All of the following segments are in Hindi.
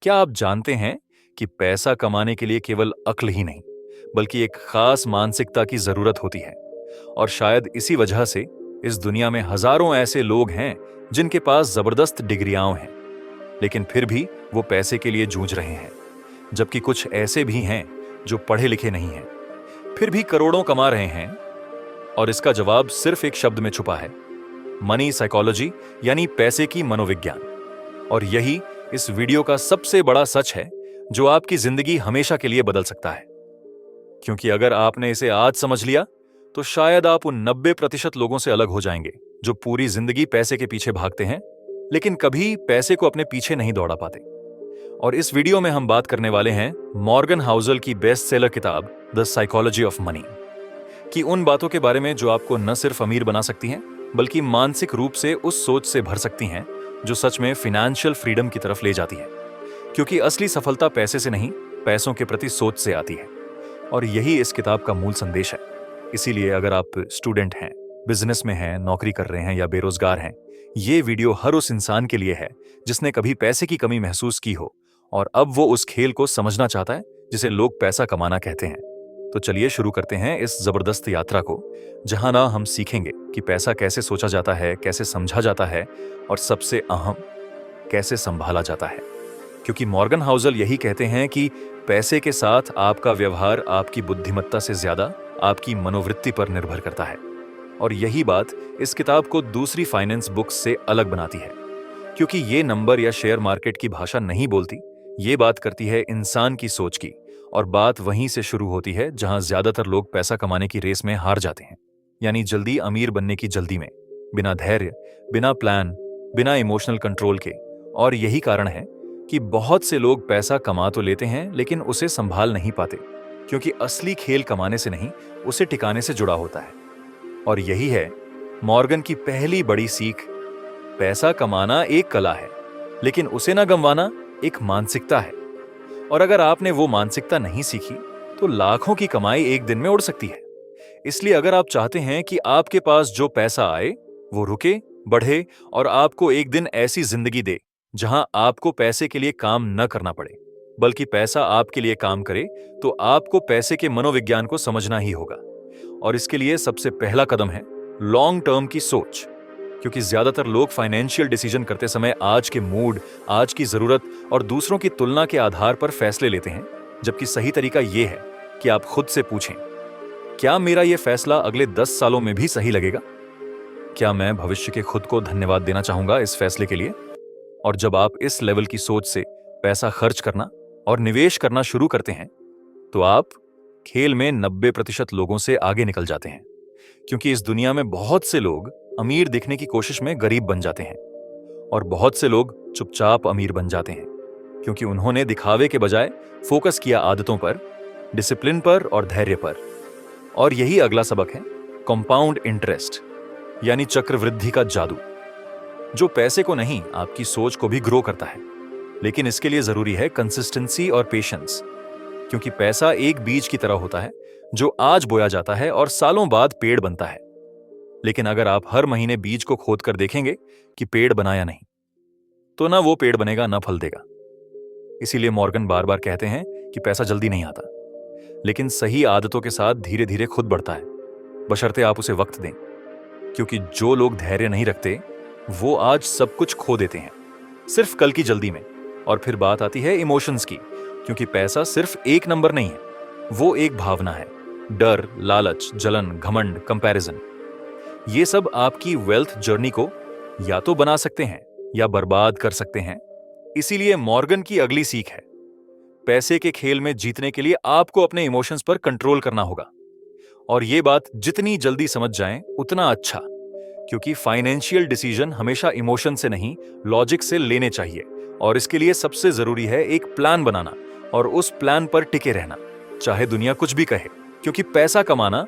क्या आप जानते हैं कि पैसा कमाने के लिए केवल अक्ल ही नहीं, बल्कि एक खास मानसिकता की जरूरत होती है। और शायद इसी वजह से इस दुनिया में हजारों ऐसे लोग हैं जिनके पास जबरदस्त डिग्रियां हैं, लेकिन फिर भी वो पैसे के लिए जूझ रहे हैं। जबकि कुछ ऐसे भी हैं जो पढ़े लिखे नहीं हैं, फिर भी करोड़ों कमा रहे हैं। और इसका जवाब सिर्फ एक शब्द में छुपा है, मनी साइकोलॉजी, यानी पैसे की मनोविज्ञान। और यही इस वीडियो का सबसे बड़ा सच है जो आपकी जिंदगी हमेशा के लिए बदल सकता है। क्योंकि अगर आपने इसे आज समझ लिया तो शायद आप उन 90% लोगों से अलग हो जाएंगे जो पूरी जिंदगी पैसे के पीछे भागते हैं, लेकिन कभी पैसे को अपने पीछे नहीं दौड़ा पाते। और इस वीडियो में हम बात करने वाले हैं मॉर्गन हाउसल की बेस्ट सेलर किताब द साइकोलॉजी ऑफ मनी की उन बातों के बारे में जो आपको न सिर्फ अमीर बना सकती हैं, बल्कि मानसिक रूप से उस सोच से भर सकती हैं जो सच में फाइनेंशियल फ्रीडम की तरफ ले जाती है। क्योंकि असली सफलता पैसे से नहीं, पैसों के प्रति सोच से आती है। और यही इस किताब का मूल संदेश है। इसीलिए अगर आप स्टूडेंट हैं, बिजनेस में हैं, नौकरी कर रहे हैं या बेरोजगार हैं, ये वीडियो हर उस इंसान के लिए है जिसने कभी पैसे की कमी महसूस की हो और अब वो उस खेल को समझना चाहता है जिसे लोग पैसा कमाना कहते हैं। तो चलिए शुरू करते हैं इस जबरदस्त यात्रा को, जहां ना हम सीखेंगे कि पैसा कैसे सोचा जाता है, कैसे समझा जाता है और सबसे अहम, कैसे संभाला जाता है। क्योंकि मॉर्गन हाउसल यही कहते हैं कि पैसे के साथ आपका व्यवहार आपकी बुद्धिमत्ता से ज्यादा आपकी मनोवृत्ति पर निर्भर करता है। और यही बात इस किताब को दूसरी फाइनेंस बुक्स से अलग बनाती है, क्योंकि ये नंबर या शेयर मार्केट की भाषा नहीं बोलती, ये बात करती है इंसान की सोच की। और बात वहीं से शुरू होती है जहां ज्यादातर लोग पैसा कमाने की रेस में हार जाते हैं, यानी जल्दी अमीर बनने की जल्दी में, बिना धैर्य, बिना प्लान, बिना इमोशनल कंट्रोल के। और यही कारण है कि बहुत से लोग पैसा कमा तो लेते हैं लेकिन उसे संभाल नहीं पाते, क्योंकि असली खेल कमाने से नहीं, उसे टिकाने से जुड़ा होता है। और यही है मॉर्गन की पहली बड़ी सीख, पैसा कमाना एक कला है, लेकिन उसे ना गंवाना एक मानसिकता है। और अगर आपने वो मानसिकता नहीं सीखी तो लाखों की कमाई एक दिन में उड़ सकती है। इसलिए अगर आप चाहते हैं कि आपके पास जो पैसा आए वो रुके, बढ़े और आपको एक दिन ऐसी जिंदगी दे जहां आपको पैसे के लिए काम न करना पड़े, बल्कि पैसा आपके लिए काम करे, तो आपको पैसे के मनोविज्ञान को समझना ही होगा। और इसके लिए सबसे पहला कदम है लॉन्ग टर्म की सोच। क्योंकि ज्यादातर लोग फाइनेंशियल डिसीजन करते समय आज के मूड, आज की जरूरत और दूसरों की तुलना के आधार पर फैसले लेते हैं, जबकि सही तरीका यह है कि आप खुद से पूछें, क्या मेरा यह फैसला अगले 10 सालों में भी सही लगेगा? क्या मैं भविष्य के खुद को धन्यवाद देना चाहूंगा इस फैसले के लिए? और जब आप इस लेवल की सोच से पैसा खर्च करना और निवेश करना शुरू करते हैं, तो आप खेल में 90% लोगों से आगे निकल जाते हैं। क्योंकि इस दुनिया में बहुत से लोग अमीर दिखने की कोशिश में गरीब बन जाते हैं, और बहुत से लोग चुपचाप अमीर बन जाते हैं क्योंकि उन्होंने दिखावे के बजाय फोकस किया आदतों पर, डिसिप्लिन पर और धैर्य पर। और यही अगला सबक है कंपाउंड इंटरेस्ट, यानी चक्रवृद्धि का जादू, जो पैसे को नहीं, आपकी सोच को भी ग्रो करता है। लेकिन इसके लिए जरूरी है कंसिस्टेंसी और पेशेंस। क्योंकि पैसा एक बीज की तरह होता है जो आज बोया जाता है और सालों बाद पेड़ बनता है। लेकिन अगर आप हर महीने बीज को खोद कर देखेंगे कि पेड़ बना या नहीं, तो ना वो पेड़ बनेगा ना फल देगा। इसीलिए मॉर्गन बार बार कहते हैं कि पैसा जल्दी नहीं आता, लेकिन सही आदतों के साथ धीरे धीरे खुद बढ़ता है, बशर्ते आप उसे वक्त दें। क्योंकि जो लोग धैर्य नहीं रखते वो आज सब कुछ खो देते हैं सिर्फ कल की जल्दी में। और फिर बात आती है इमोशंस की, क्योंकि पैसा सिर्फ एक नंबर नहीं है, वो एक भावना है। डर, लालच, जलन, घमंड, कंपैरिजन, ये सब आपकी वेल्थ जर्नी को या तो बना सकते हैं या बर्बाद कर सकते हैं। इसीलिए मॉर्गन की अगली सीख है, पैसे के खेल में जीतने के लिए आपको अपने इमोशंस पर कंट्रोल करना होगा। और ये बात जितनी जल्दी समझ जाएं उतना अच्छा, क्योंकि फाइनेंशियल डिसीजन हमेशा इमोशन से नहीं, लॉजिक से लेने चाहिए। और इसके लिए सबसे जरूरी है एक प्लान बनाना और उस प्लान पर टिके रहना, चाहे दुनिया कुछ भी कहे। क्योंकि पैसा कमाना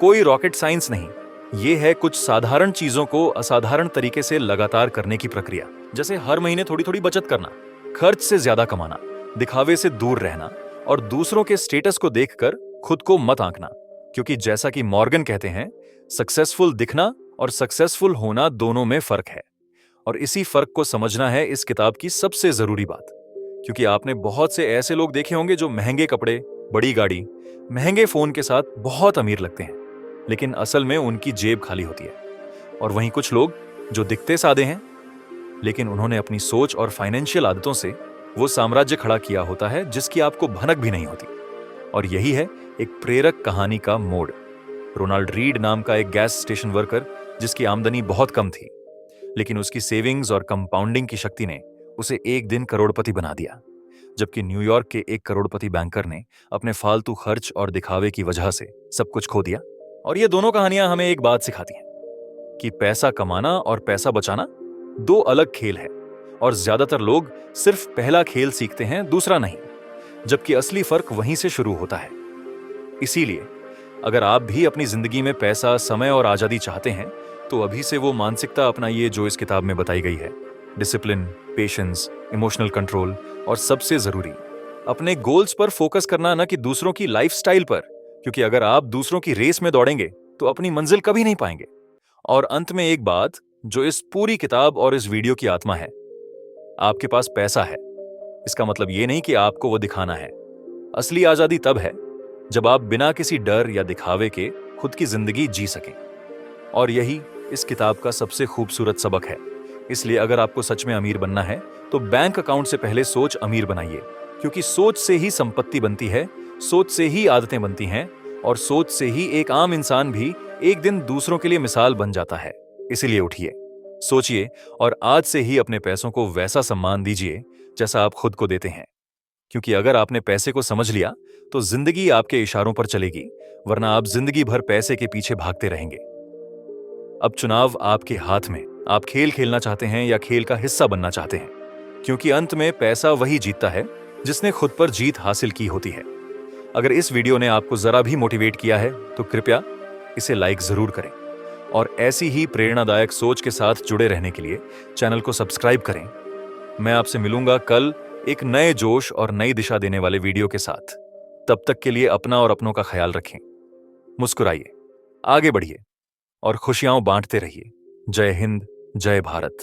कोई रॉकेट साइंस नहीं, ये है कुछ साधारण चीजों को असाधारण तरीके से लगातार करने की प्रक्रिया। जैसे हर महीने थोड़ी थोड़ी बचत करना, खर्च से ज्यादा कमाना, दिखावे से दूर रहना और दूसरों के स्टेटस को देखकर खुद को मत आंकना। क्योंकि जैसा कि मॉर्गन कहते हैं, सक्सेसफुल दिखना और सक्सेसफुल होना दोनों में फर्क है। और इसी फर्क को समझना है इस किताब की सबसे जरूरी बात। क्योंकि आपने बहुत से ऐसे लोग देखे होंगे जो महंगे कपड़े, बड़ी गाड़ी, महंगे फोन के साथ बहुत अमीर लगते हैं, लेकिन असल में उनकी जेब खाली होती है। और वहीं कुछ लोग जो दिखते सादे हैं, लेकिन उन्होंने अपनी सोच और फाइनेंशियल आदतों से वो साम्राज्य खड़ा किया होता है जिसकी आपको भनक भी नहीं होती। और यही है एक प्रेरक कहानी का मोड़। रोनाल्ड रीड नाम का एक गैस स्टेशन वर्कर जिसकी आमदनी बहुत कम थी, लेकिन उसकी सेविंग्स और कंपाउंडिंग की शक्ति ने उसे एक दिन करोड़पति बना दिया, जबकि न्यूयॉर्क के एक करोड़पति बैंकर ने अपने फालतू खर्च और दिखावे की वजह से सब कुछ खो दिया। और ये दोनों कहानियां हमें एक बात सिखाती हैं कि पैसा कमाना और पैसा बचाना दो अलग खेल है, और ज्यादातर लोग सिर्फ पहला खेल सीखते हैं, दूसरा नहीं, जबकि असली फर्क वहीं से शुरू होता है। इसीलिए अगर आप भी अपनी जिंदगी में पैसा, समय और आजादी चाहते हैं, तो अभी से वो मानसिकता अपनाइए जो इस किताब में बताई गई है। डिसिप्लिन, पेशेंस, इमोशनल कंट्रोल, और सबसे जरूरी अपने गोल्स पर फोकस करना, न कि दूसरों की लाइफस्टाइल पर, क्योंकि अगर आप दूसरों की रेस में दौड़ेंगे तो अपनी मंजिल कभी नहीं पाएंगे। और अंत में एक बात जो इस पूरी किताब और इस वीडियो की आत्मा है, आपके पास पैसा है, इसका मतलब ये नहीं कि आपको वो दिखाना है। असली आजादी तब है जब आप बिना किसी डर या दिखावे के खुद की जिंदगी जी सकें। और यही इस किताब का सबसे खूबसूरत सबक है। इसलिए अगर आपको सच में अमीर बनना है तो बैंक अकाउंट से पहले सोच अमीर बनाइए, क्योंकि सोच से ही संपत्ति बनती है, सोच से ही आदतें बनती हैं, और सोच से ही एक आम इंसान भी एक दिन दूसरों के लिए मिसाल बन जाता है। इसीलिए उठिए, सोचिए, और आज से ही अपने पैसों को वैसा सम्मान दीजिए जैसा आप खुद को देते हैं। क्योंकि अगर आपने पैसे को समझ लिया तो जिंदगी आपके इशारों पर चलेगी, वरना आप जिंदगी भर पैसे के पीछे भागते रहेंगे। अब चुनाव आपके हाथ में। आप खेल खेलना चाहते हैं या खेल का हिस्सा बनना चाहते हैं, क्योंकि अंत में पैसा वही जीतता है जिसने खुद पर जीत हासिल की होती है। अगर इस वीडियो ने आपको जरा भी मोटिवेट किया है तो कृपया इसे लाइक जरूर करें, और ऐसी ही प्रेरणादायक सोच के साथ जुड़े रहने के लिए चैनल को सब्सक्राइब करें। मैं आपसे मिलूंगा कल एक नए जोश और नई दिशा देने वाले वीडियो के साथ। तब तक के लिए अपना और अपनों का ख्याल रखें, मुस्कुराइए, आगे बढ़िए और खुशियां बांटते रहिए। जय हिंद, जय भारत।